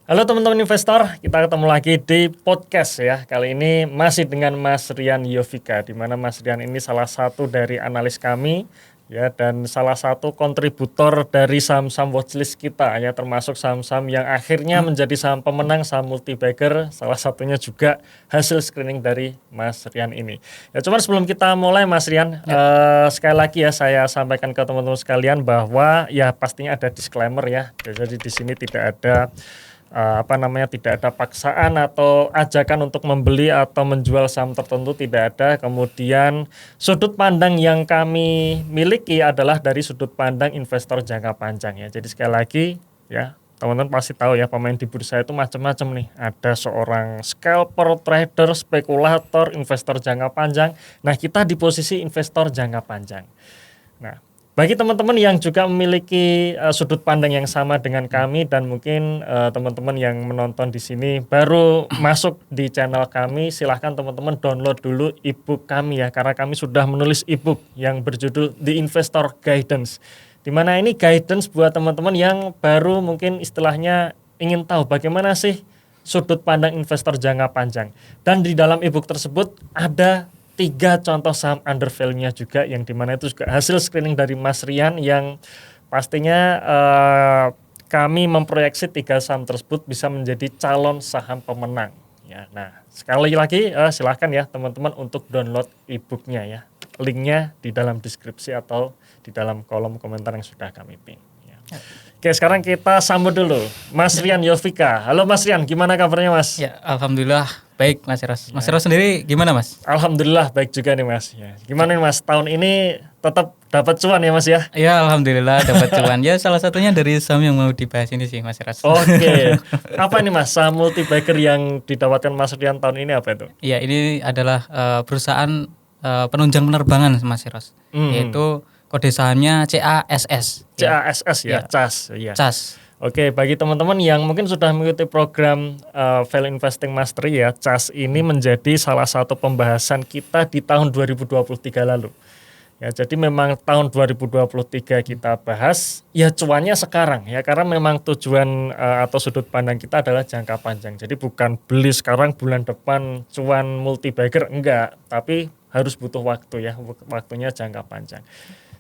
Halo teman-teman investor, kita ketemu lagi di podcast ya. Kali ini masih dengan Mas Rian Yovika, di mana Mas Rian ini salah satu dari analis kami ya, dan salah satu kontributor dari saham-saham watchlist kita ya, termasuk saham-saham yang akhirnya menjadi saham pemenang, saham multi-bagger, salah satunya juga hasil screening dari Mas Rian ini. Ya, cuman sebelum kita mulai Mas Rian, sekali lagi ya saya sampaikan ke teman-teman sekalian bahwa ya pastinya ada disclaimer ya. Jadi di sini tidak ada tidak ada paksaan atau ajakan untuk membeli atau menjual saham tertentu, tidak ada. Kemudian sudut pandang yang kami miliki adalah dari sudut pandang investor jangka panjang ya. Jadi sekali lagi ya, teman-teman pasti tahu ya, pemain di bursa itu macam-macam nih. Ada seorang scalper, trader, spekulator, investor jangka panjang. Nah, kita di posisi investor jangka panjang. Nah, bagi teman-teman yang juga memiliki sudut pandang yang sama dengan kami, dan mungkin teman-teman yang menonton di sini baru masuk di channel kami, silahkan teman-teman download dulu ebook kami ya, karena kami sudah menulis ebook yang berjudul The Investor Guidance, di mana ini guidance buat teman-teman yang baru mungkin istilahnya ingin tahu bagaimana sih sudut pandang investor jangka panjang. Dan di dalam ebook tersebut ada 3 contoh saham undervalue-nya juga, yang dimana itu juga hasil screening dari Mas Rian, yang pastinya kami memproyeksi 3 saham tersebut bisa menjadi calon saham pemenang ya. Nah, sekali lagi silahkan ya teman-teman untuk download e-booknya ya, linknya di dalam deskripsi atau di dalam kolom komentar yang sudah kami pin ya. Oke, sekarang kita sambut dulu Mas Rian Yovika. Halo Mas Rian, gimana kabarnya Mas? Ya, alhamdulillah baik Mas Eros. Mas Eros sendiri gimana Mas? Alhamdulillah baik juga nih Mas. Ya. Gimana nih Mas, tahun ini tetap dapat cuan ya Mas ya? Ya, alhamdulillah dapat cuan. Ya, salah satunya dari saham yang mau dibahas ini sih Mas Eros. Oke. Apa nih Mas, saham multi-bagger yang didapatkan Mas Rian tahun ini apa itu? Ya, ini adalah perusahaan penunjang penerbangan Mas Eros. Yaitu kode sahamnya CASS. CASS ya, CAS. Ya. CAS. Oke, bagi teman-teman yang mungkin sudah mengikuti program Value Investing Mastery ya, CAS ini menjadi salah satu pembahasan kita di tahun 2023 lalu. Ya, jadi memang tahun 2023 kita bahas ya cuannya sekarang ya, karena memang tujuan atau sudut pandang kita adalah jangka panjang. Jadi bukan beli sekarang bulan depan cuan multi-bagger, enggak, tapi harus butuh waktu ya, waktunya jangka panjang.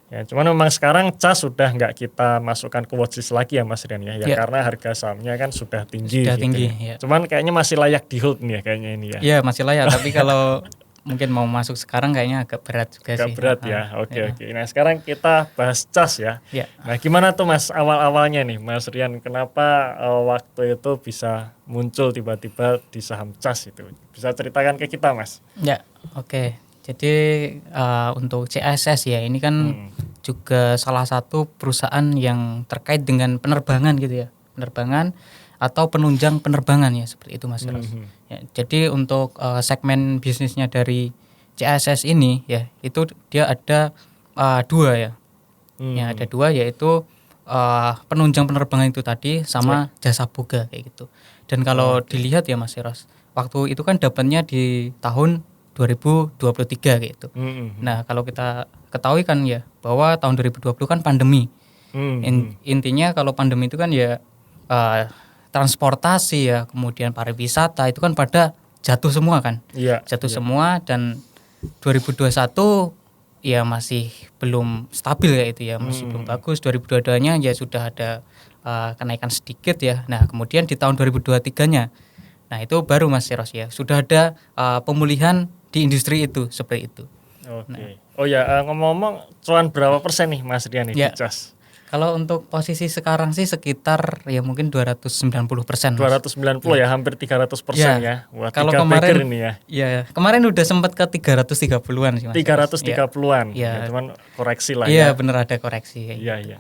Ya, cuman memang sekarang CAS sudah nggak kita masukkan ke watchlist lagi ya Mas Rian ya, karena harga sahamnya kan sudah tinggi. Sudah gitu tinggi. Ya. Cuman kayaknya masih layak di hold nih ya kayaknya ini ya. Iya, masih layak, tapi kalau mungkin mau masuk sekarang kayaknya agak berat juga sih. Agak berat ya, oke. Nah sekarang kita bahas CAS ya. Nah gimana tuh Mas awal-awalnya nih Mas Rian, kenapa waktu itu bisa muncul tiba-tiba di saham CAS itu? Bisa ceritakan ke kita Mas? Ya, oke. Jadi untuk CASS ya, ini kan juga salah satu perusahaan yang terkait dengan penerbangan gitu ya, penerbangan atau penunjang penerbangan ya, seperti itu Mas Ros. Ya, jadi untuk segmen bisnisnya dari CASS ini ya, itu dia ada 2 ya. Ya, ada 2, yaitu penunjang penerbangan itu tadi sama jasa boga kayak gitu. Dan kalau dilihat ya Mas Ros, waktu itu kan dapatnya di tahun 2023 gitu. Nah, kalau kita ketahui kan ya bahwa tahun 2020 kan pandemi. Intinya kalau pandemi itu kan ya transportasi ya, kemudian pariwisata itu kan pada jatuh semua kan. Jatuh semua, dan 2021 ya masih belum stabil ya itu ya, masih belum bagus. 2022-nya ya sudah ada kenaikan sedikit ya. Nah, kemudian di tahun 2023-nya, nah itu baru Mas Eros ya, sudah ada pemulihan di industri itu, seperti itu. Oke. Nah. Oh ya, ngomong-ngomong, cuan berapa persen nih Mas Rian nih di CAS? Kalau untuk posisi sekarang sih sekitar ya mungkin 290%. 290 ya, hampir 300% ya. Wah, kalau kemarin ini ya. Ya, kemarin udah sempat ke 330-an sih Mas. 330-an. Ya, cuman koreksi lah ya. Iya, benar, ada koreksi. Iya.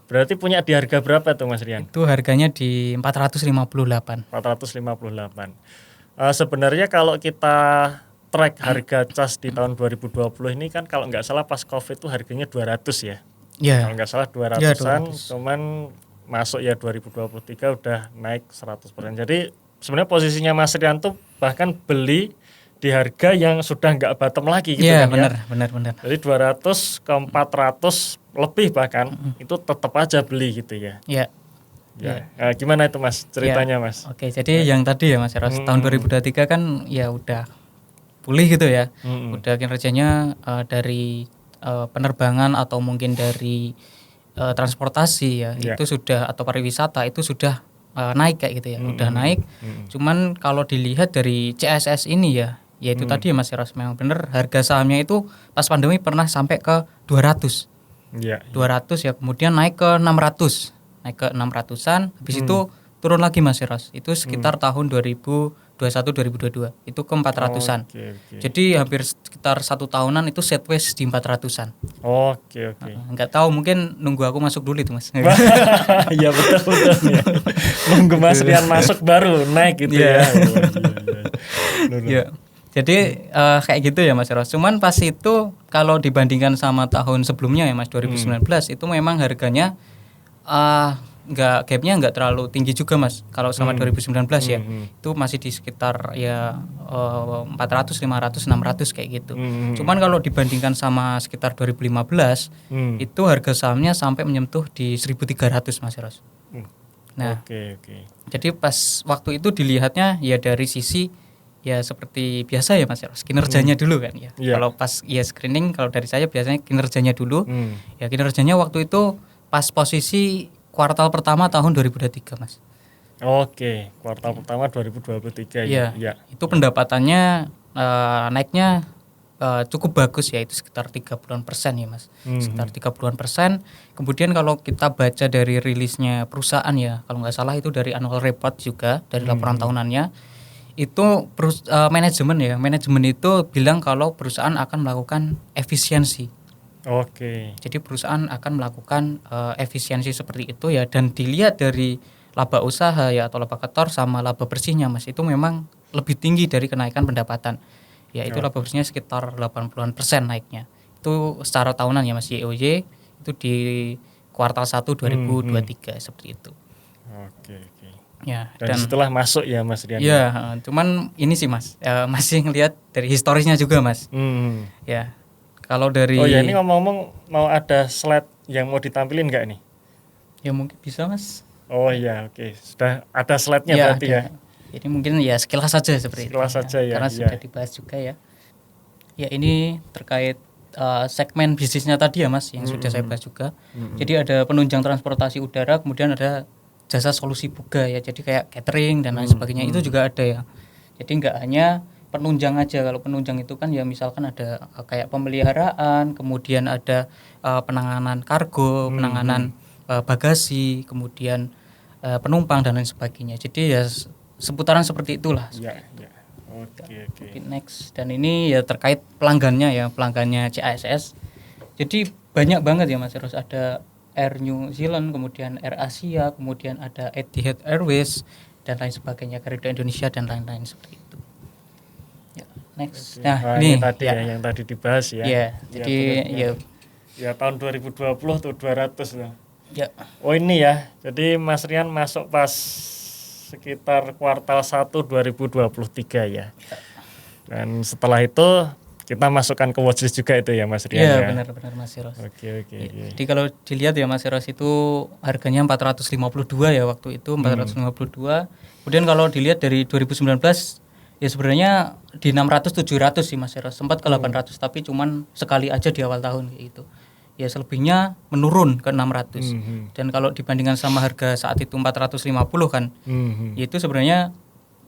Berarti punya di harga berapa tuh Mas Rian? Itu harganya di 458. Sebenarnya kalau kita track harga CAS di tahun 2020 ini kan kalau nggak salah pas COVID itu harganya 200 ya. Kalau nggak salah 200-an, cuman masuk ya 2023 udah naik 100%. Jadi sebenarnya posisinya Mas Rian tuh bahkan beli di harga yang sudah nggak bottom lagi gitu kan benar. Jadi 200 ke 400 lebih bahkan itu tetap aja beli gitu ya. Iya. Ya. Nah, gimana itu Mas ceritanya Mas? Oke, jadi yang tadi ya Mas Eros, tahun 2023 kan ya udah pulih gitu ya. Udah kinerjanya dari penerbangan atau mungkin dari transportasi ya, itu sudah, atau pariwisata itu sudah naik kayak gitu ya. Udah naik. Cuman kalau dilihat dari CSS ini ya, yaitu tadi ya Mas Eros, memang benar harga sahamnya itu pas pandemi pernah sampai ke 200. 200 ya, kemudian naik ke 600. Naik ke 600-an, habis itu turun lagi Mas Eros. Itu sekitar tahun 2021-2022. Itu ke 400-an. Jadi hampir sekitar 1 tahunan itu sideways di 400-an. Oke. Enggak tahu, mungkin nunggu aku masuk dulu itu Mas. Iya betul ya. Nunggu Mas Rian masuk baru naik gitu ya. Ya. Jadi kayak gitu ya Mas Eros. Cuman pas itu kalau dibandingkan sama tahun sebelumnya ya Mas, 2019 itu memang harganya gapnya nggak terlalu tinggi juga Mas. Kalau sama 2019 ya, itu masih di sekitar ya 400, 500, 600 kayak gitu. Cuman kalau dibandingkan sama sekitar 2015, itu harga sahamnya sampai menyentuh di 1.300 Mas Eros. Nah, jadi pas waktu itu dilihatnya ya dari sisi ya seperti biasa ya Mas Eros, kinerjanya dulu kan ya. Kalau pas ya screening, kalau dari saya biasanya kinerjanya dulu. Ya kinerjanya waktu itu pas posisi kuartal pertama tahun 2023 Mas. Oke, kuartal pertama 2023 ya. Itu pendapatannya naiknya cukup bagus ya, itu sekitar 30% ya Mas. Sekitar 30%. Kemudian kalau kita baca dari rilisnya perusahaan ya, kalau nggak salah itu dari annual report juga, dari laporan tahunannya, itu manajemen itu bilang kalau perusahaan akan melakukan efisiensi. Jadi perusahaan akan melakukan efisiensi seperti itu ya, dan dilihat dari laba usaha ya atau laba kotor sama laba bersihnya Mas, itu memang lebih tinggi dari kenaikan pendapatan. Ya itu laba bersihnya sekitar 80% naiknya. Itu secara tahunan ya Mas, YoY itu di kuartal 1 2023 seperti itu. Ya, dan setelah masuk ya Mas Rian. Ya, cuman ini sih Mas, masih ngelihat dari historisnya juga Mas. Ya. Kalau dari ini ngomong-ngomong mau ada slide yang mau ditampilin nggak nih? Ya mungkin bisa Mas. Sudah ada slide-nya ya, berarti ada. Ya. Jadi mungkin ya sekilas saja seperti sekilas itu. Saja ya. Karena sudah dibahas juga ya. Ya ini terkait segmen bisnisnya tadi ya Mas, yang sudah saya bahas juga. Jadi ada penunjang transportasi udara, kemudian ada jasa solusi buga ya. Jadi kayak catering dan lain sebagainya itu juga ada ya. Jadi nggak hanya penunjang aja. Kalau penunjang itu kan ya misalkan ada kayak pemeliharaan, kemudian ada penanganan kargo, penanganan bagasi, kemudian penumpang dan lain sebagainya. Jadi ya seputaran seperti itulah. Oke. Next, dan ini ya terkait pelanggannya CASS. Jadi banyak banget ya Mas Eros, ada Air New Zealand, kemudian Air Asia, kemudian ada Etihad Airways dan lain sebagainya, Garuda Indonesia dan lain-lain seperti itu. Next. Nah, ini tadi yang tadi dibahas ya. Jadi ya tahun 2020 tuh 200 lah. Ya. Ini ya. Jadi Mas Rian masuk pas sekitar kuartal 1 2023 ya. Dan setelah itu kita masukkan ke watchlist juga itu ya Mas Rian. Iya, benar Mas Eros. Oke. Jadi kalau dilihat ya Mas Eros, itu harganya 452 ya waktu itu, 452. Kemudian kalau dilihat dari 2019 ya sebenarnya di 600-700 sih Mas Eros, sempat ke 800 tapi cuman sekali aja di awal tahun kayak gitu. Ya selebihnya menurun ke 600. Dan kalau dibandingkan sama harga saat itu 450 kan, ya itu sebenarnya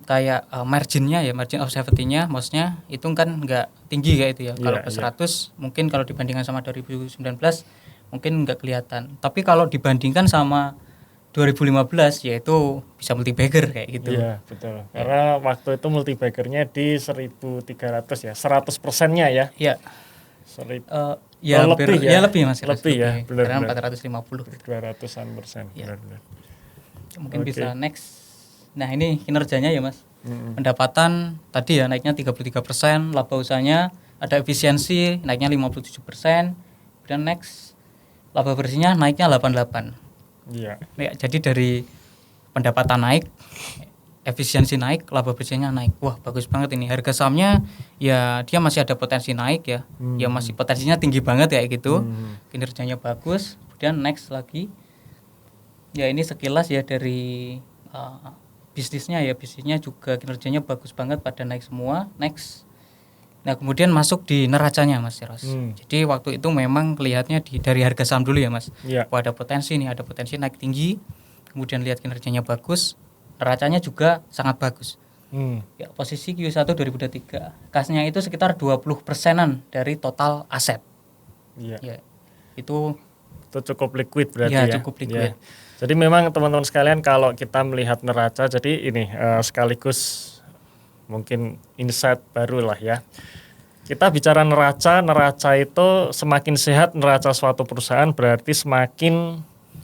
kayak margin of safety-nya maksudnya itu kan nggak tinggi kayak itu ya. Kalau ke 100 mungkin kalau dibandingkan sama 2019 mungkin nggak kelihatan. Tapi kalau dibandingkan sama 2015 yaitu bisa multi-bagger kayak gitu. Iya, betul. Karena waktu itu multi-baggernya di 1.300 ya, 100%-nya ya. Iya. Lebih Mas. Lebih ya, benar. Karena 450. 200%. Ya. Benar. Mungkin bisa next. Nah, ini kinerjanya ya Mas. Pendapatan tadi ya naiknya 33%, laba usahanya ada efisiensi naiknya 57%. Dan next, laba bersihnya naiknya 88%. Iya. Ya, jadi dari pendapatan naik, efisiensi naik, laba bersihnya naik. Wah, bagus banget ini. Harga sahamnya ya dia masih ada potensi naik ya. Ya masih potensinya tinggi banget kayak gitu. Kinerjanya bagus. Kemudian next lagi. Ya ini sekilas ya dari bisnisnya ya, bisnisnya juga kinerjanya bagus banget, pada naik semua. Next. Nah kemudian masuk di neracanya Mas Ros. Jadi waktu itu memang kelihatnya dari harga saham dulu ya Mas. Iya. Ada potensi nih, ada potensi naik tinggi. Kemudian lihat kinerjanya bagus, neracanya juga sangat bagus. Ya, posisi Q1 2023 kasnya itu sekitar 20%-an dari total aset. Iya. Ya, itu cukup liquid berarti ya. Ya. Cukup liquid. Ya. Jadi memang teman-teman sekalian kalau kita melihat neraca, jadi ini sekaligus mungkin insight baru lah ya. Kita bicara neraca itu semakin sehat neraca suatu perusahaan berarti semakin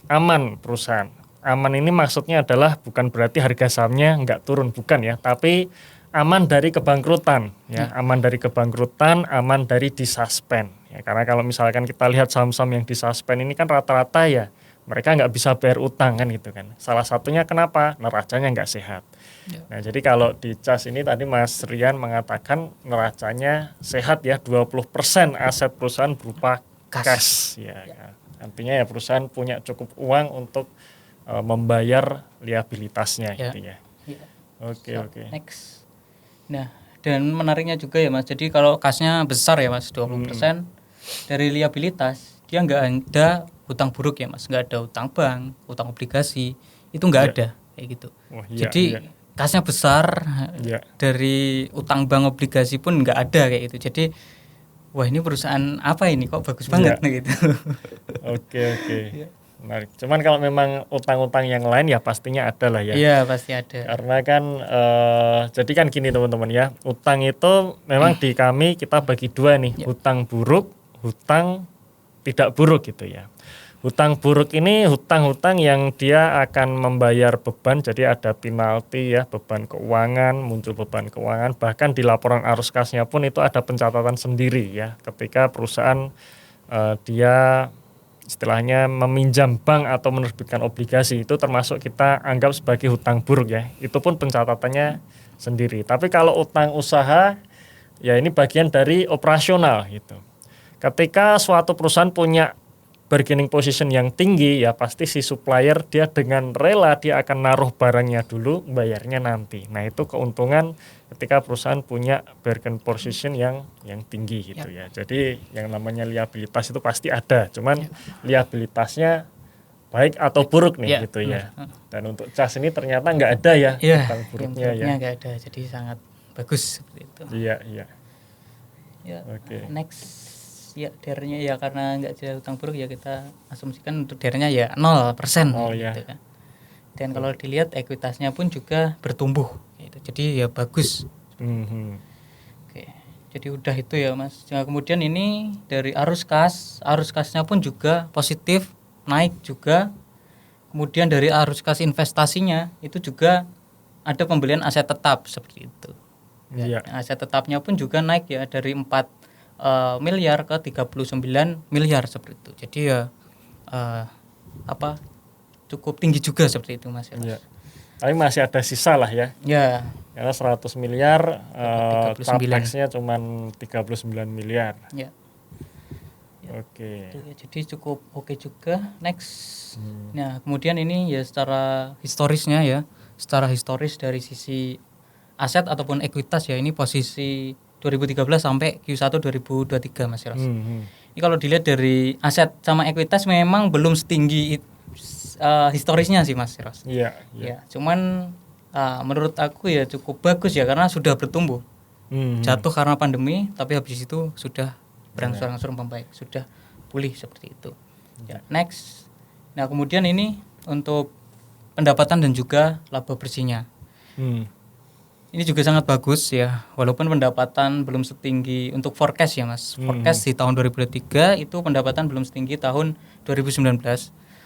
aman perusahaan. Aman ini maksudnya adalah bukan berarti harga sahamnya nggak turun, bukan ya, tapi aman dari kebangkrutan ya, aman dari kebangkrutan, aman dari disuspend ya. Karena kalau misalkan kita lihat saham-saham yang disuspend ini kan rata-rata ya mereka nggak bisa bayar utang kan gitu kan. Salah satunya kenapa? Neracanya nggak sehat. Ya. Nah jadi kalau di CAS ini tadi Mas Rian mengatakan neracanya sehat ya, 20% aset perusahaan berupa cash. Ya. Artinya ya perusahaan punya cukup uang untuk membayar liabilitasnya gitu ya. Oke. Next. Nah dan menariknya juga ya Mas, jadi kalau kasnya besar ya Mas, 20% dari liabilitas, dia nggak ada hutang buruk ya Mas, nggak ada hutang bank, hutang obligasi, itu nggak ada kayak gitu. Jadi kasnya besar, dari utang bank obligasi pun nggak ada kayak gitu. Jadi wah ini perusahaan apa ini kok bagus banget gitu. Oke. Menarik. Cuman kalau memang utang-utang yang lain ya pastinya ada lah ya. Iya pasti ada. Karena kan jadi kan gini teman-teman ya, utang itu memang di kami kita bagi dua nih, hutang buruk, hutang tidak buruk gitu ya. Hutang buruk ini hutang-hutang yang dia akan membayar beban, jadi ada penalti ya, beban keuangan, muncul beban keuangan, bahkan di laporan arus kasnya pun itu ada pencatatan sendiri ya, ketika perusahaan dia istilahnya meminjam bank atau menerbitkan obligasi, itu termasuk kita anggap sebagai hutang buruk ya, itu pun pencatatannya sendiri. Tapi kalau utang usaha ya ini bagian dari operasional gitu. Ketika suatu perusahaan punya bargaining position yang tinggi ya pasti si supplier dia dengan rela dia akan naruh barangnya dulu, bayarnya nanti. Nah itu keuntungan ketika perusahaan punya bargaining position yang tinggi gitu ya. Jadi yang namanya liabilitas itu pasti ada, cuman liabilitasnya baik atau buruk nih gitu ya. Dan untuk CAS ini ternyata nggak ada ya hutang buruknya ya. Nggak ada, jadi sangat bagus seperti itu. Iya. Oke. Next. Ya DR-nya ya karena nggak ada hutang buruk ya kita asumsikan untuk DR-nya ya 0% gitu kan. Dan kalau dilihat ekuitasnya pun juga bertumbuh gitu. Jadi ya bagus. Oke. Jadi udah itu ya Mas. Nah, kemudian ini dari arus kasnya pun juga positif, naik juga. Kemudian dari arus kas investasinya itu juga ada pembelian aset tetap seperti itu. Ya, aset tetapnya pun juga naik ya dari 4 miliar ke 39 miliar seperti itu. Jadi ya cukup tinggi juga seperti itu Mas. Ya. Tapi masih ada sisa lah ya. Ya. Karena 100 miliar capex-nya cuma 39 miliar. Ya. Oke. Jadi cukup oke juga. Next. Nah, kemudian ini ya secara historisnya ya. Secara historis dari sisi aset ataupun ekuitas ya, ini posisi 2013 sampai Q1 2023 Mas Ros. Ini kalau dilihat dari aset sama ekuitas memang belum setinggi historisnya sih Mas Ros. Iya. Cuman menurut aku ya cukup bagus ya karena sudah bertumbuh. Jatuh karena pandemi tapi habis itu sudah berangsur-angsur membaik, sudah pulih seperti itu. Ya, next. Nah, kemudian ini untuk pendapatan dan juga laba bersihnya. Ini juga sangat bagus ya, walaupun pendapatan belum setinggi untuk forecast ya Mas. Forecast di tahun 2023 itu pendapatan belum setinggi tahun 2019.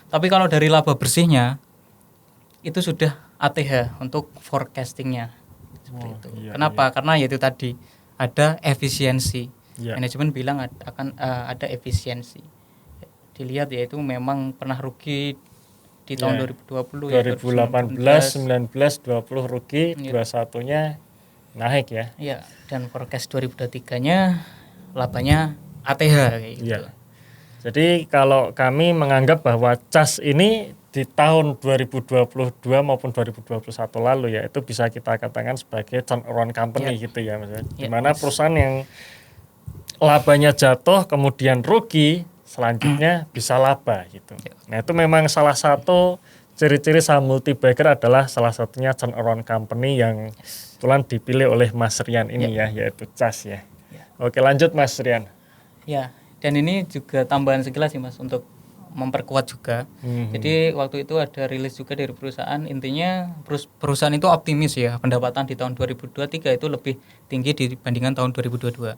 Tapi kalau dari laba bersihnya itu sudah ATH untuk forecastingnya. Seperti itu. Kenapa? Karena yaitu tadi ada efisiensi. Manajemen bilang akan ada efisiensi. Dilihat ya itu memang pernah rugi di tahun 2020 ya 2018, 19, 20 rugi, 21-nya naik ya. Iya, dan forecast 2023-nya labanya ATH kayak gitu. Jadi kalau kami menganggap bahwa CAS ini di tahun 2022 maupun 2021 lalu ya, itu bisa kita katakan sebagai turnaround company gitu ya Mas. Di mana perusahaan yang labanya jatuh kemudian rugi, selanjutnya bisa laba gitu. Nah, itu memang salah satu ciri-ciri saham multi-bagger adalah salah satunya turnaround company yang kebetulan dipilih oleh Mas Rian ini ya, yaitu CAS ya. Oke, lanjut Mas Rian. Ya, dan ini juga tambahan sekilas sih Mas untuk memperkuat juga. Jadi waktu itu ada rilis juga dari perusahaan, intinya perusahaan itu optimis ya, pendapatan di tahun 2023 itu lebih tinggi dibandingkan tahun 2022.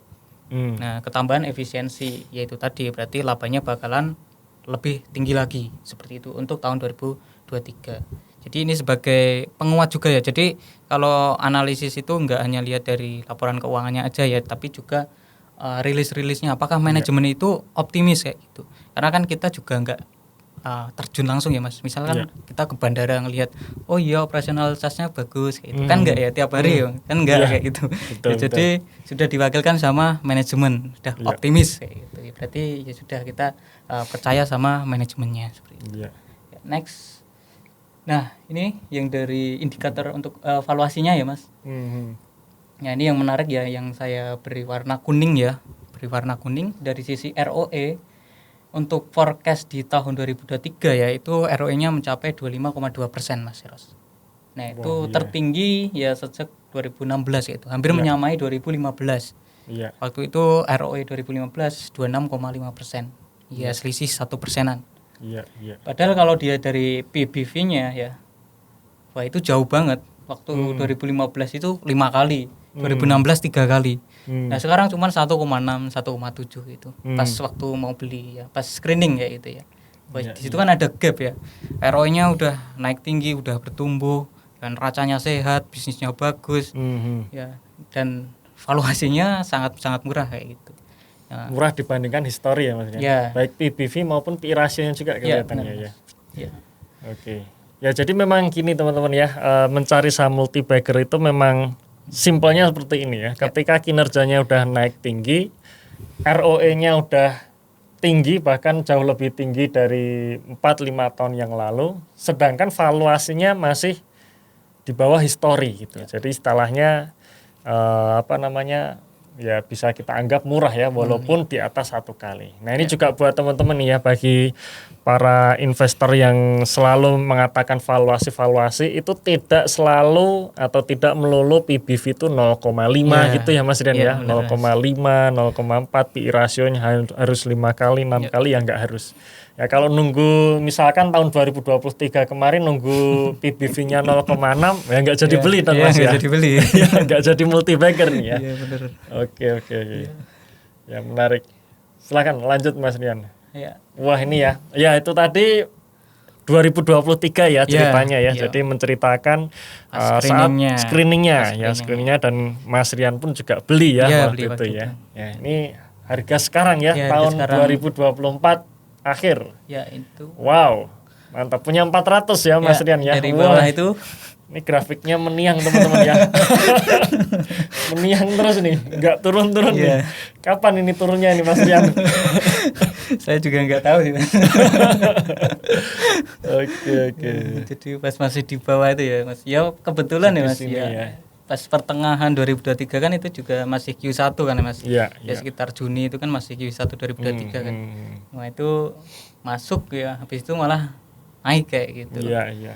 Nah, ketambahan efisiensi yaitu tadi berarti labanya bakalan lebih tinggi lagi seperti itu untuk tahun 2023. Jadi ini sebagai penguat juga ya. Jadi kalau analisis itu enggak hanya lihat dari laporan keuangannya aja ya, tapi juga rilis-rilisnya apakah manajemen itu optimis kayak gitu. Karena kan kita juga enggak terjun langsung ya Mas. Misalkan kita ke bandara ngelihat oh iya operasional SAS-nya bagus kayak gitu. Kan enggak ya tiap hari ya. Kan enggak kayak gitu. Betul, jadi sudah diwakilkan sama manajemen, sudah optimis kayak gitu. Berarti ya sudah kita percaya sama manajemennya seperti itu. Next. Nah, ini yang dari indikator untuk valuasinya ya Mas. Ya ini yang menarik ya, yang saya beri warna kuning ya, beri warna kuning dari sisi ROE untuk forecast di tahun 2023 ya, itu ROE-nya mencapai 25,2% Mas Eros. Nah itu tertinggi ya sejak 2016 itu, hampir menyamai 2015. Waktu itu ROE 2015 26,5%, ya selisih 1%-an. Padahal kalau dia dari PBV-nya ya, wah itu jauh banget. Waktu 2015 itu 5 kali, 2016 3 kali. Nah sekarang cuma 1,6, 1,7 gitu. Pas waktu mau beli ya, pas screening kayak gitu ya. Wah, di situ kan ada gap ya. ROE-nya udah naik tinggi, udah bertumbuh, dan racanya sehat, bisnisnya bagus. Ya, dan valuasinya sangat murah kayak gitu. Ya. Murah dibandingkan histori ya maksudnya. Ya. Baik PBV maupun PE ratio-nya juga kelihatannya ya. Oke. Ya jadi memang gini teman-teman ya, mencari saham multi-bagger itu memang simpelnya seperti ini ya. Ketika kinerjanya udah naik tinggi, ROE-nya udah tinggi, bahkan jauh lebih tinggi dari 4-5 tahun yang lalu, sedangkan valuasinya masih di bawah histori gitu. Jadi istilahnya ya bisa kita anggap murah ya, walaupun di atas 1 kali. Nah ini juga buat teman-teman nih ya, bagi para investor yang selalu mengatakan valuasi itu tidak selalu atau tidak melulu PBV itu 0,5 gitu ya Mas Rian ya, 0,5, 0,4, PE rasionya harus 5 kali, 6 kali ya nggak harus. Ya kalau nunggu misalkan tahun 2023 kemarin nunggu PBV-nya 0,6 ya nggak jadi beli dong Mas ya. Nggak jadi beli. Ya nggak jadi multi-bagger nih ya. Iya benar. Oke. Ya menarik. Silakan lanjut Mas Rian. Wah ini ya. Ya itu tadi 2023 ya ceritanya ya. Jadi menceritakan saat screeningnya dan Mas Rian pun juga beli ya waktu itu ya. Ya ini harga sekarang ya, tahun sekarang. 2024 akhir. Ya itu. Wow, mantap, punya 400 ya Mas Rian ya. Dari bawah itu. Ini grafiknya meniang teman-teman ya. Meniang terus nih, nggak turun-turun nih. Kapan ini turunnya ini Mas Rian? Saya juga nggak tahu sih. Oke. Jadi pas masih di bawah itu ya Mas. Ya kebetulan ya Mas ya. Pas pertengahan 2023 kan itu juga masih Q1 kan ya Mas. Ya sekitar Juni itu kan masih Q1 2023 kan. Nah itu masuk ya, habis itu malah naik kayak gitu. Iya.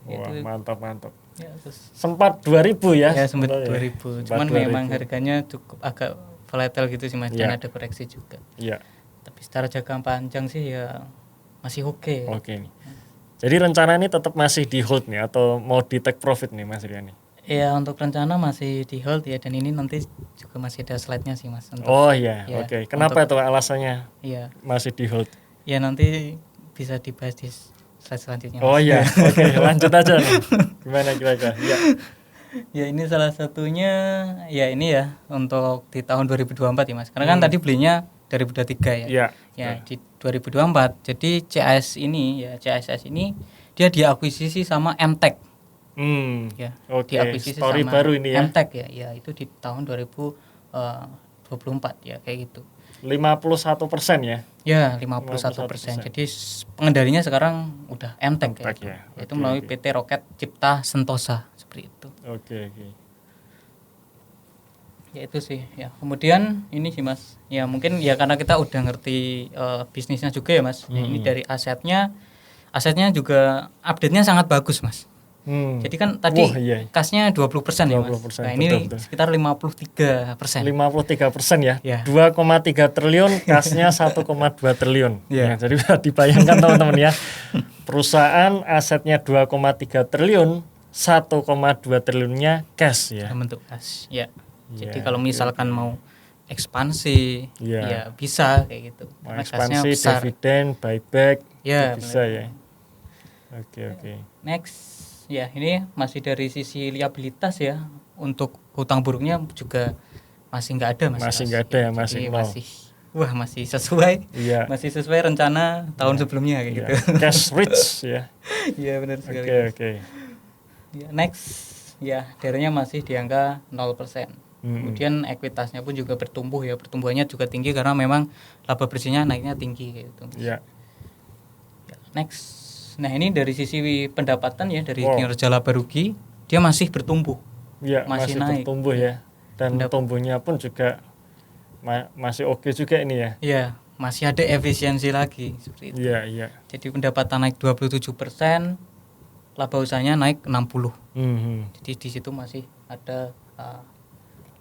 Wah, mantap. Ya, sempat 2000 ya? Ya sempat 2000. Cuman 2000. Memang harganya cukup agak volatile gitu sih Mas, dan ada koreksi juga. Iya. Tapi secara jangka panjang sih ya masih oke. Oke. Jadi rencana ini tetap masih di hold nih atau mau di take profit nih Mas Rian nih? Ya untuk rencana masih di hold ya, dan ini nanti juga masih ada slide-nya sih Mas. Untuk, oke. Kenapa itu alasannya masih di hold? Ya nanti bisa dibahas di slide selanjutnya Mas. Oh iya, oke. Lanjut aja nih. Gimana kira-kira? Ya ini salah satunya ya ini ya untuk di tahun 2024 ya Mas. Karena kan tadi belinya 2023 ya. Di 2024. Jadi CSS ini dia diakuisisi sama MTech. Diakuisisi story sama baru ini ya. MTech ya itu di tahun 2024 ya kayak gitu. 51% ya. Ya, 51%. Jadi pengendalinya sekarang udah MTEK ya. Itu melalui PT Roket Cipta Sentosa seperti itu. Oke. Ya itu sih ya. Kemudian ini sih Mas. Ya mungkin ya karena kita udah ngerti bisnisnya juga ya Mas. Ya, ini dari asetnya juga update-nya sangat bagus Mas. Jadi kan tadi kasnya 20% ya Mas. Nah ini betul. Sekitar 53%. 53% ya. 2,3 triliun, kasnya 1,2 triliun. Ya, jadi bisa dibayangkan teman-teman ya. Perusahaan asetnya 2,3 triliun, 1,2 triliunnya cash ya. Bentuk cash. Ya. Jadi kalau misalkan mau ekspansi ya bisa kayak gitu. Karena ekspansi, dividen, buyback ya bisa ya. Oke. Next. Ya, ini masih dari sisi liabilitas ya. Untuk hutang buruknya juga masih nggak ada Mas. Masih nggak ada ya, masih sesuai. Iya. Masih sesuai rencana tahun sebelumnya kayak gitu. Cash rich ya. Iya benar sekali. Oke. Ya, next. Ya, DER-nya masih di angka 0%. Kemudian ekuitasnya pun juga bertumbuh ya. Pertumbuhannya juga tinggi karena memang laba bersihnya naiknya tinggi gitu. Iya. Next. Nah ini dari sisi pendapatan ya dari kinerja laba rugi dia masih bertumbuh, masih naik. Bertumbuh ya, dan tumbuhnya pun juga masih oke juga ini ya. Iya, masih ada efisiensi lagi seperti itu. Iya. Jadi pendapatan naik 27%, laba usahanya naik 60%. Jadi di situ masih ada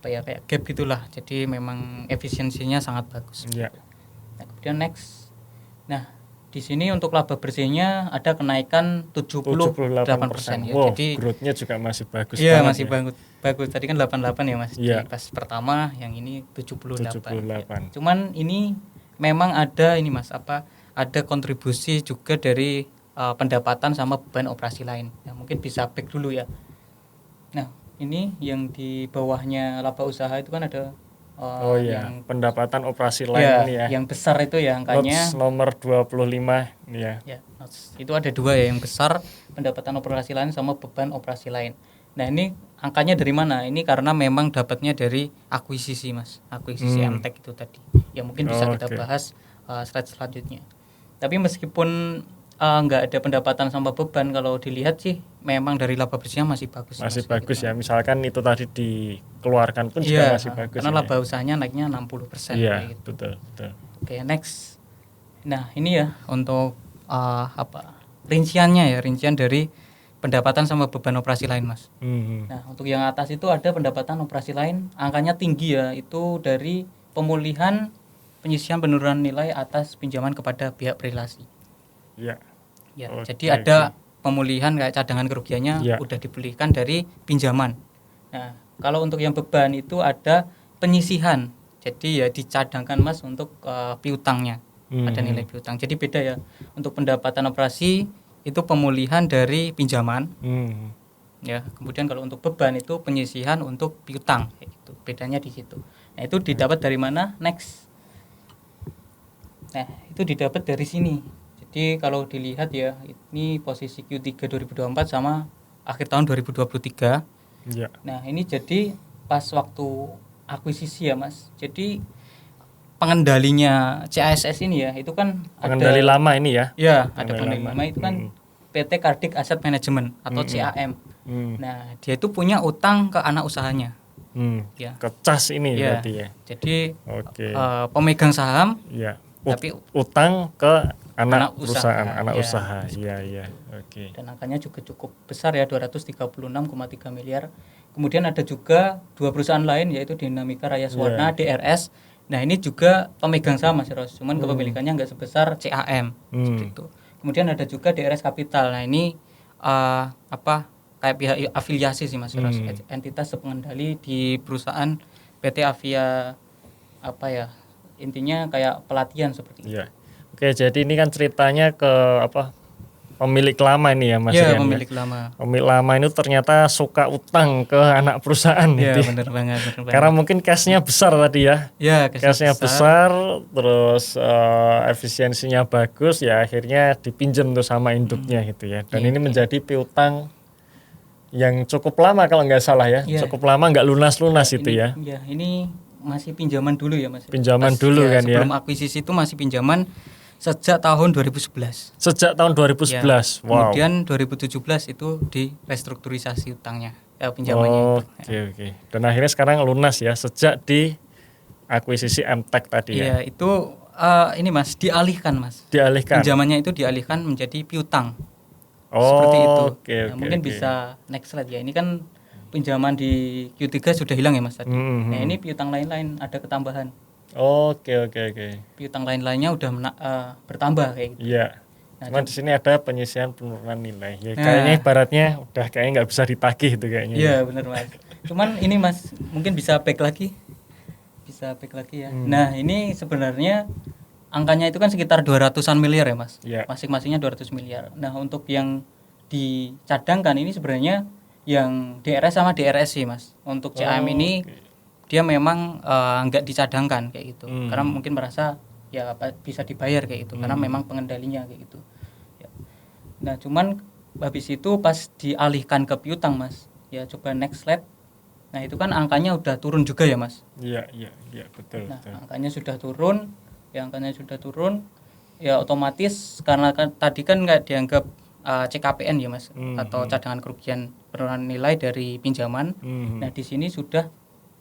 kayak gap gitulah. Jadi memang efisiensinya sangat bagus. Iya. Nah, kemudian next, di sini untuk laba bersihnya ada kenaikan 78%. Ya. Jadi growth-nya juga masih bagus. Iya, masih bagus. Tadi kan 88 ya Mas. Iya. Pas pertama yang ini 78. Ya. Cuman ini memang ada ini Mas, ada kontribusi juga dari pendapatan sama beban operasi lain. Ya, mungkin bisa back dulu ya. Nah, ini yang di bawahnya laba usaha itu kan ada yang pendapatan operasi lain ini ya. Yang besar itu ya angkanya notes nomor 25 ya. Ya, itu ada dua ya, yang besar pendapatan operasi lain sama beban operasi lain. Nah, ini angkanya dari mana? Ini karena memang dapatnya dari akuisisi Mas. Akuisisi MTEK itu tadi. Ya mungkin bisa kita bahas slide selanjutnya. Tapi meskipun nggak ada pendapatan sama beban, kalau dilihat sih memang dari laba bersihnya masih bagus. Masih bagus gitu. Ya. Misalkan itu tadi dikeluarkan pun juga masih bagus. Karena laba usahanya naiknya 60%. Iya, gitu. betul. Oke, next. Nah, ini ya untuk rinciannya ya, rincian dari pendapatan sama beban operasi lain Mas. Nah, untuk yang atas itu ada pendapatan operasi lain, angkanya tinggi ya, itu dari pemulihan penyisian penurunan nilai atas pinjaman kepada pihak berelasi. Iya. Ya, jadi ada pemulihan kayak cadangan kerugiannya udah dipulihkan dari pinjaman. Nah, kalau untuk yang beban itu ada penyisihan. Jadi ya dicadangkan Mas untuk piutangnya. Ada nilai piutang. Jadi beda ya. Untuk pendapatan operasi itu pemulihan dari pinjaman. Ya, kemudian kalau untuk beban itu penyisihan untuk piutang. Itu bedanya di situ. Nah, itu didapat dari mana? Next. Nah, itu didapat dari sini. Jadi kalau dilihat ya, ini posisi Q3 2024 sama akhir tahun 2023. Ya. Nah, ini jadi pas waktu akuisisi ya Mas. Jadi pengendalinya CASS ini ya, itu kan pengendali lama ini ya. Ya, ada pengendali lama itu kan PT Kardik Asset Management atau CAM. Nah, dia itu punya utang ke anak usahanya. Ya. Ke CAS ini berarti ya. Jadi pemegang saham tapi utang ke anak usaha. Iya. Oke. Dan angkanya juga cukup besar ya, 236,3 miliar. Kemudian ada juga dua perusahaan lain yaitu Dinamika Raya Swarna, DRS. Nah, ini juga pemegang saham Mas Ros, cuman kepemilikannya enggak sebesar CAM seperti itu. Kemudian ada juga DRS Capital. Nah, ini kayak pihak afiliasi sih Mas Ros, entitas pengendali di perusahaan PT Avia intinya kayak pelatihan seperti itu. Oke, jadi ini kan ceritanya ke pemilik lama ini ya Mas Rian. Pemilik lama. Pemilik lama itu ternyata suka utang ke anak perusahaan. Iya, benar banget. Karena mungkin cashnya besar tadi ya. Iya, cashnya besar, terus efisiensinya bagus, ya akhirnya dipinjam tuh sama induknya gitu ya. Dan ini menjadi piutang yang cukup lama kalau nggak salah ya. Cukup lama nggak lunas-lunas itu ya. Iya, ini masih pinjaman dulu ya Mas. Pinjaman dulu kan ya. Sebelum akuisisi itu masih pinjaman sejak tahun 2011. Sejak tahun 2011. Ya. Wow. Kemudian 2017 itu di restrukturisasi utangnya, pinjamannya itu. Oke. Dan akhirnya sekarang lunas ya sejak di akuisisi MTech tadi ya. Iya, itu ini Mas, dialihkan Mas. Dialihkan. Pinjamannya itu dialihkan menjadi piutang. Oh, Seperti itu. Oke. Mungkin bisa next slide ya. Ini kan pinjaman di Q3 sudah hilang ya Mas tadi. Nah, ini piutang lain-lain ada ketambahan. Oke. Piutang lain-lainnya udah bertambah kayak gitu. Iya. Nah, Cuman di sini ada penyisihan penurunan nilai. Ya, kayaknya ibaratnya udah kayaknya nggak bisa ditagih itu kayaknya. Iya, benar Mas. Cuman ini Mas, mungkin bisa back lagi. Ya. Nah, ini sebenarnya angkanya itu kan sekitar 200-an miliar ya Mas. Iya. Masing-masingnya 200 miliar. Nah, untuk yang dicadangkan ini sebenarnya yang DRS sama DRSI Mas. Untuk CAM ini dia memang nggak dicadangkan kayak gitu. Karena mungkin merasa ya bisa dibayar kayak gitu. Karena memang pengendalinya kayak gitu. Ya. Nah, cuman habis itu pas dialihkan ke piutang Mas. Ya, coba next slide. Nah, itu kan angkanya udah turun juga ya Mas. Iya, betul. Nah, angkanya sudah turun. Ya otomatis karena tadi kan nggak dianggap CKPN ya Mas, atau cadangan kerugian penurunan nilai dari pinjaman. Nah, di sini sudah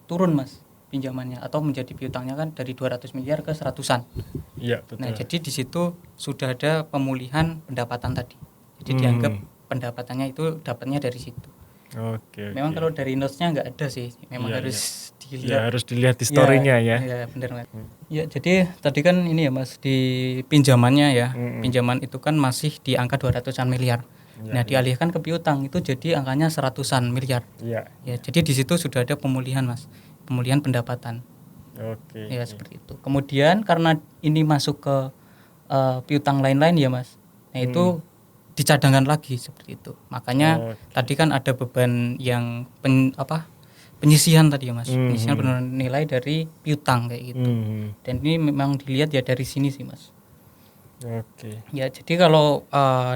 turun Mas pinjamannya atau menjadi piutangnya kan dari 200 miliar ke 100-an. Iya, betul. Nah, jadi di situ sudah ada pemulihan pendapatan tadi. Jadi dianggap pendapatannya itu dapatnya dari situ. Oke. Memang kalau dari notes-nya nggak ada sih, memang harus dilihat. Ya, harus dilihat di story-nya ya. Iya, benar Mas. Ya, jadi tadi kan ini ya Mas, di pinjamannya ya. Pinjaman itu kan masih di angka 200-an miliar. Nah, dialihkan ke piutang itu jadi angkanya 100-an miliar. Iya. Ya, jadi di situ sudah ada pemulihan Mas. Pemulihan pendapatan. Oke. Ya, seperti itu. Kemudian karena ini masuk ke piutang lain-lain ya Mas. Nah, itu dicadangkan lagi seperti itu. Makanya tadi kan ada beban yang penyisihan tadi ya Mas. Penyisihan penurunan nilai dari piutang kayak gitu. Dan ini memang dilihat ya dari sini sih Mas. Oke. Ya, jadi kalau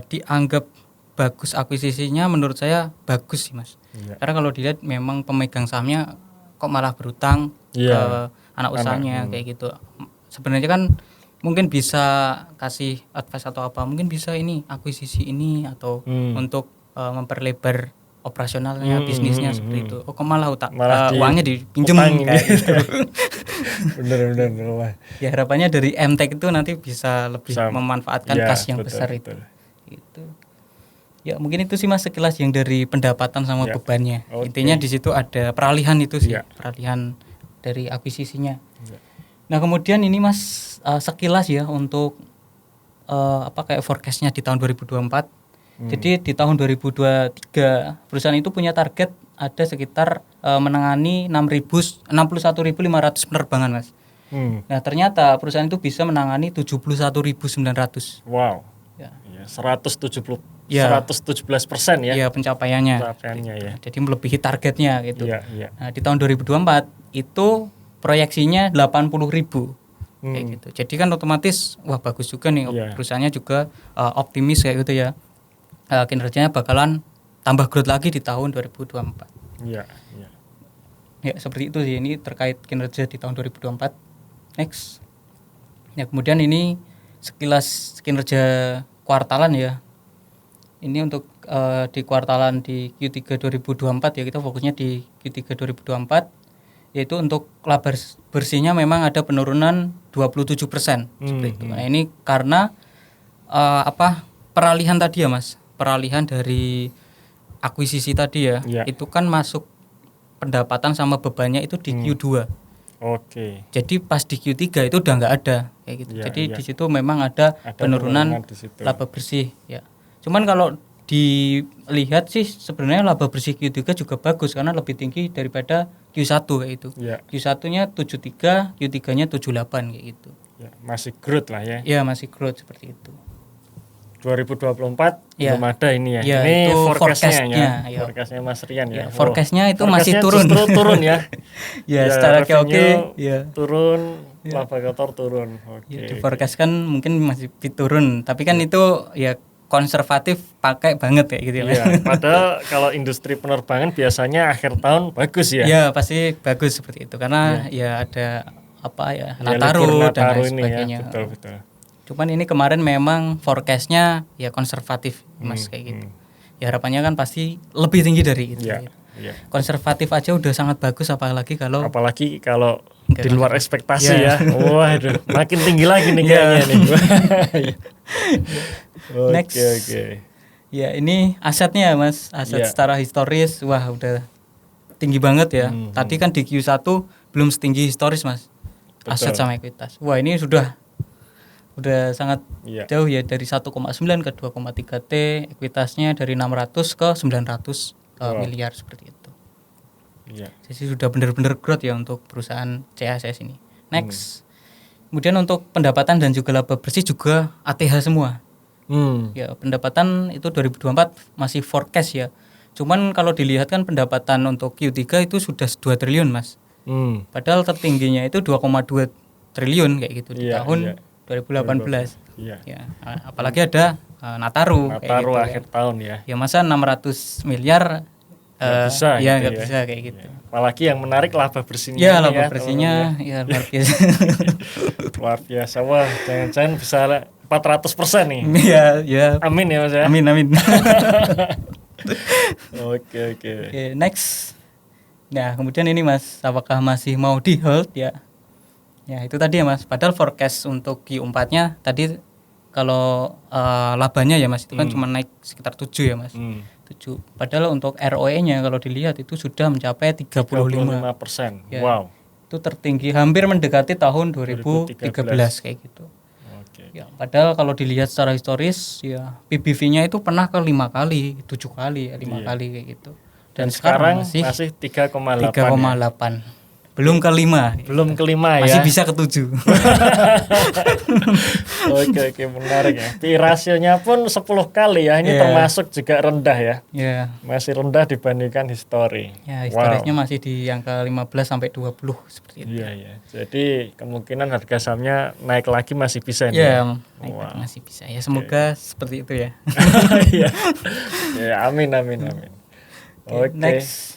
dianggap bagus akuisisinya menurut saya bagus sih Mas. Karena kalau dilihat memang pemegang sahamnya kok malah berutang ke anak usahanya kayak gitu. Sebenarnya kan mungkin bisa kasih advice atau apa, mungkin bisa ini akuisisi ini atau untuk memperlebar operasionalnya bisnisnya seperti itu. Kok malah uangnya dipinjem kayak gitu. Bener. Ya, harapannya dari MTech itu nanti bisa lebih memanfaatkan kas yang besar itu. Gitu. Ya, mungkin itu sih Mas sekilas yang dari pendapatan sama bebannya. Intinya di situ ada peralihan itu sih, peralihan dari akuisisinya. Nah, kemudian ini Mas sekilas ya untuk kayak forecast-nya di tahun 2024. Jadi di tahun 2023 perusahaan itu punya target ada sekitar menangani 61.500 penerbangan Mas. Nah, ternyata perusahaan itu bisa menangani 71.900. Wow. Ya. 117% ya. Iya, pencapaiannya ya. Jadi melebihi targetnya gitu. Iya. Nah, di tahun 2024 itu proyeksinya 80.000 kayak gitu. Jadi kan otomatis wah bagus juga nih perusahaannya juga optimis kayak gitu ya. Kinerjanya bakalan tambah growth lagi di tahun 2024. Iya. Ya, seperti itu sih, ini terkait kinerja di tahun 2024. Next. Ya, kemudian ini sekilas kinerja kuartalan ya. Ini untuk di kuartalan di Q3 2024 ya, kita fokusnya di Q3 2024, yaitu untuk laba bersihnya memang ada penurunan 27% seperti itu. Nah, ini karena peralihan tadi ya Mas, peralihan dari akuisisi tadi ya. Itu kan masuk pendapatan sama bebannya itu di Q2. Oke. Jadi pas di Q3 itu udah nggak ada kayak gitu. Jadi di situ memang ada penurunan laba bersih ya. Cuman kalau dilihat sih sebenarnya laba bersih Q3 juga bagus karena lebih tinggi daripada Q1 kayak gitu. Q1-nya 73, Q3-nya 78 kayak gitu. Ya, masih growth lah ya. Ya, masih growth seperti itu. 2024 belum ada ini ya. Ini forecast-nya ya. Forecast-nya Mas Rian ya. Forecast-nya itu masih turun. Justru turun ya. Ya, secara oke turun, laba kotor turun. Oke. Ya, di forecast kan mungkin masih turun, tapi kan itu ya konservatif pakai banget kayak gitu ya. Iya, padahal kalau industri penerbangan biasanya akhir tahun bagus ya. Ya pasti bagus seperti itu karena ya ada apa ya Nataru dan lain sebagainya. Betul. Cuman ini kemarin memang forecastnya ya konservatif mas kayak gitu. Ya harapannya kan pasti lebih tinggi dari itu. Iya. Konservatif aja udah sangat bagus apalagi kalau di luar ekspektasi ya. Waduh, makin tinggi lagi nih kayaknya nih. Next. Oke. Ya ini asetnya ya mas, aset secara historis wah udah tinggi banget ya. Tadi kan di Q1 belum setinggi historis mas. Betul. Aset sama ekuitas. Wah ini udah sangat jauh ya dari 1,9 ke 2,3 T, ekuitasnya dari 600 ke 900 miliar seperti itu. Iya. Jadi sudah benar-benar growth ya untuk perusahaan CSS ini. Next. Kemudian untuk pendapatan dan juga laba bersih juga ATH semua. Ya, pendapatan itu 2024 masih forecast ya. Cuman kalau dilihat kan pendapatan untuk Q3 itu sudah 2 triliun, Mas. Padahal tertingginya itu 2,2 triliun kayak gitu di tahun 2018. Iya. Ya, apalagi ada Nataru gitu, akhir ya. Tahun ya. Ya masa 600 miliar nggak bisa kayak gitu. Apalagi yang menarik laba bersihnya. Ya laba bersihnya ya luar biasa. Luar biasa. Wah, jangan-jangan bisa 400% nih. Ya. Amin ya Mas ya. Amin. Oke. Next. Nah, kemudian ini Mas, apakah masih mau di hold ya? Ya, itu tadi ya Mas. Padahal forecast untuk Q4-nya tadi kalau labanya ya Mas itu kan cuma naik sekitar 7 ya Mas. 7. Padahal untuk ROE-nya kalau dilihat itu sudah mencapai 35%. Ya. Wow. Itu tertinggi, hampir mendekati tahun 2013 kayak gitu. Ya, padahal kalau dilihat secara historis ya PBV-nya itu pernah ke 5 kali, 7 kali, 5 kali kayak gitu. Dan sekarang masih 3,8. Belum ke 5. Belum ke 5 ya. Masih bisa ke 7. Oke, menarik ya. P rasionya pun 10 kali ya. Ini termasuk juga rendah ya. Masih rendah dibandingkan histori. Ya, historisnya masih di angka 15 sampai 20 seperti itu. Iya. Jadi kemungkinan harga sahamnya naik lagi masih bisa nih. Ya, naik lagi masih bisa. Ya semoga seperti itu ya. Ya, amin. Oke. Next.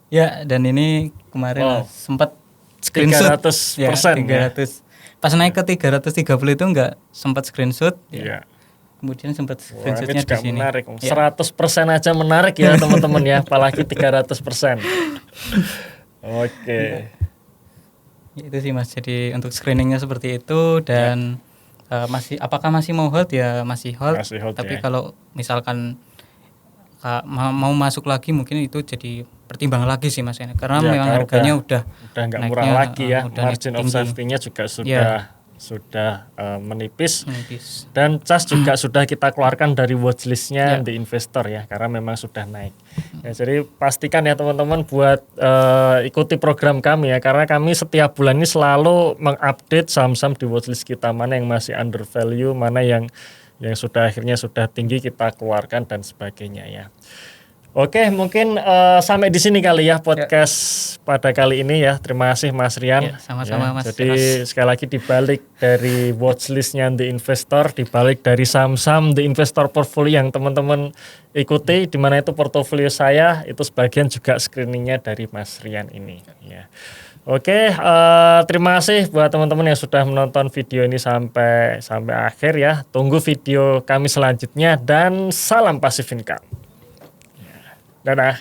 Ya, dan ini kemarin sempat screenshot 300%. 300. Pas naik ke 330 itu enggak sempat screenshot. Ya. Kemudian sempat screenshotnya di sini. Menarik. 100% aja menarik ya teman-teman ya, apalagi 300%. Oke. Itu sih Mas. Jadi untuk screeningnya seperti itu dan apakah masih mau hold ya masih hold. Tapi kalau misalkan mau masuk lagi mungkin itu jadi pertimbangan lagi sih Mas ya. Karena memang harganya udah nggak murah lagi ya. Margin of safety-nya juga sudah menipis. Dan cas juga sudah kita keluarkan dari watchlist-nya di investor ya, karena memang sudah naik. Ya, jadi pastikan ya teman-teman buat ikuti program kami ya, karena kami setiap bulan ini selalu mengupdate saham-saham di watchlist kita, mana yang masih under value, mana yang akhirnya sudah tinggi kita keluarkan dan sebagainya ya. Oke, mungkin sampai di sini kali ya podcast pada kali ini ya. Terima kasih Mas Rian. Sama-sama Mas. Jadi sekali lagi dibalik dari watchlistnya The Investor, dibalik dari saham-saham The Investor portfolio yang teman-teman ikuti, di mana itu portofolio saya, itu sebagian juga screeningnya dari Mas Rian ini ya. Oke, terima kasih buat teman-teman yang sudah menonton video ini sampai akhir ya. Tunggu video kami selanjutnya dan salam Passive Income. Dadah.